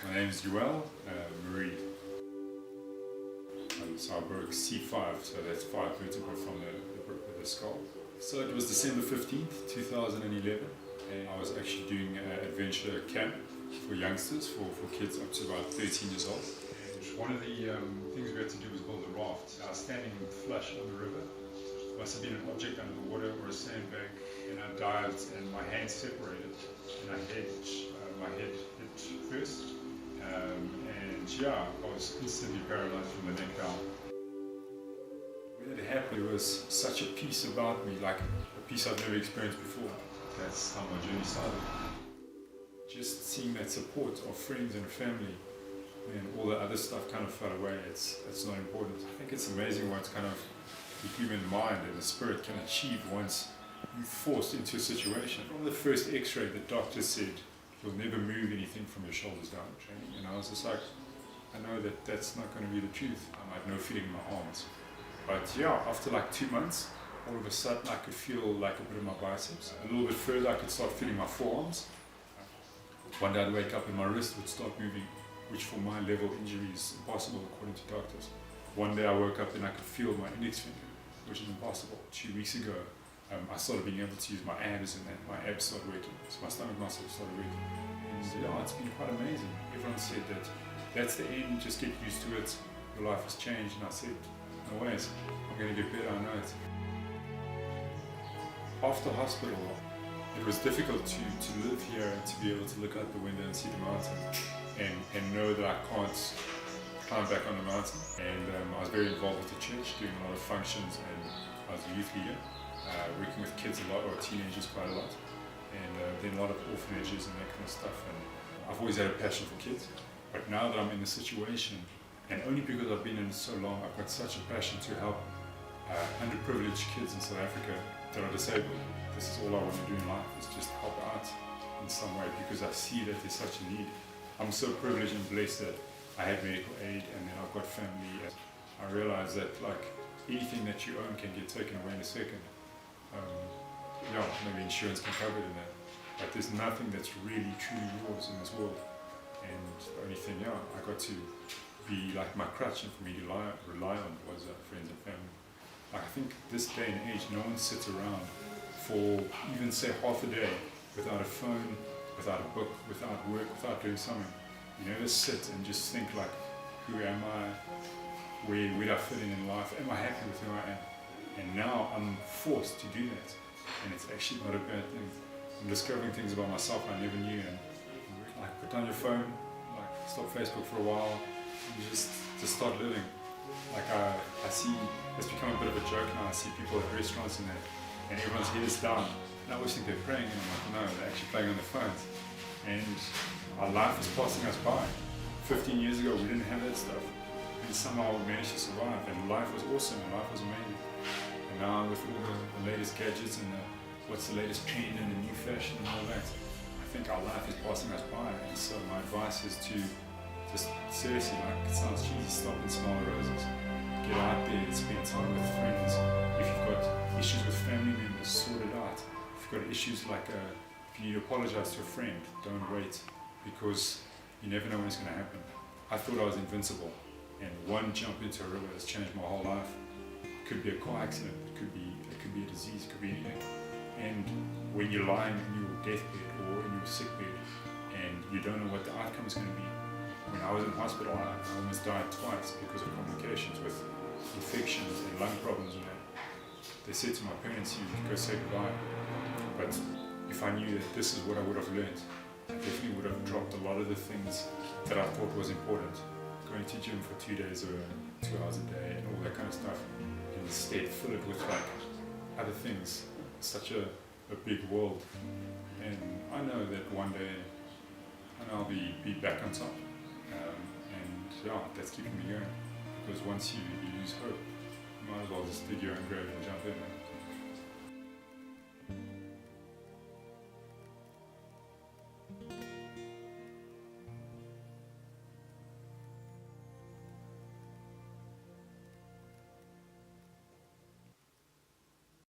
My name is Joel Marie. So I broke C5, so that's 5 vertebrae from the skull. So it was December 15th, 2011, and I was actually doing an adventure camp for youngsters, for kids up to about 13 years old. And one of the things we had to do was build a raft. I was standing flush on the river. There must have been an object under the water or a sandbag, and I dived and my hands separated, and my head hit first. And yeah, I was instantly paralyzed from the neck down. When it happened, there was such a peace about me, like a peace I've never experienced before. That's how my journey started. Just seeing that support of friends and family, and all the other stuff kind of fell away. It's not important. I think it's amazing what kind of the human mind and the spirit can achieve once you're forced into a situation. From the first x-ray, the doctor said, you'll never move anything from your shoulders down in training. And I was just like, I know that that's not going to be the truth. I had no feeling in my arms. But yeah, after like 2 months, all of a sudden I could feel like a bit of my biceps. A little bit further, I could start feeling my forearms. One day I'd wake up and my wrist would start moving, which for my level injury is impossible according to doctors. One day I woke up and I could feel my index finger, which is impossible. 2 weeks ago, I started being able to use my abs, and then my abs started working. So my stomach muscles started working. And yeah, it's been quite amazing. Everyone said that that's the end, just get used to it. Your life has changed. And I said, no ways, I'm going to get better, I know it. After hospital, it was difficult to live here and to be able to look out the window and see the mountain and know that I can't climb back on the mountain. And I was very involved with the church, doing a lot of functions, and I was a youth leader. Working with kids a lot, or teenagers quite a lot, and then a lot of orphanages and that kind of stuff. And I've always had a passion for kids, but now that I'm in this situation, and only because I've been in it so long, I've got such a passion to help underprivileged kids in South Africa that are disabled. This is all I want to do in life, is just help out in some way, because I see that there's such a need. I'm so privileged and blessed that I have medical aid, and then I've got family. I realize that like anything that you own can get taken away in a second. Yeah, maybe insurance can cover it in that, but there's nothing that's really truly yours in this world. And the only thing, yeah, I got to be like my crutch, and for me to rely on was friends and family. Like, I think this day and age, no one sits around for even say half a day without a phone, without a book, without work, without doing something. You never sit and just think like, who am I? Where do I fit in life? Am I happy with who I am? And now I'm forced to do that, and it's actually not a bad thing. I'm discovering things about myself I never knew, and like put down your phone, like stop Facebook for a while, and just start living. Like I see, it's become a bit of a joke now. I see people at restaurants and that, and everyone's head is down, and I always think they're praying, and I'm like, no, they're actually playing on their phones. And our life is passing us by. 15 years ago we didn't have that stuff, and somehow we managed to survive, and life was awesome, and life was amazing. And now with all the latest gadgets and what's the latest trend and the new fashion and all that, I think our life is passing us by. And so my advice is to just seriously, like it sounds cheesy, stop and smell the roses. Get out there and spend time with friends. If you've got issues with family members, sort it out. If you've got issues like if you need to apologize to a friend, don't wait, because you never know when it's going to happen. I thought I was invincible, and one jump into a river has changed my whole life. It could be a car accident, it could be a disease, it could be anything. And when you're lying in your deathbed or in your sick bed and you don't know what the outcome is going to be. When I was in hospital, I almost died twice because of complications with infections and lung problems and that. They said to my parents, you go say goodbye. But if I knew that this is what I would have learned, I definitely would have dropped a lot of the things that I thought was important. Going to gym for 2 days or 2 hours a day and all that kind of stuff. And instead fill it with like other things. It's such a big world. And I know that one day I'll be back on top. And yeah, that's keeping me going. Because once you lose hope, you might as well just dig your own grave and jump in.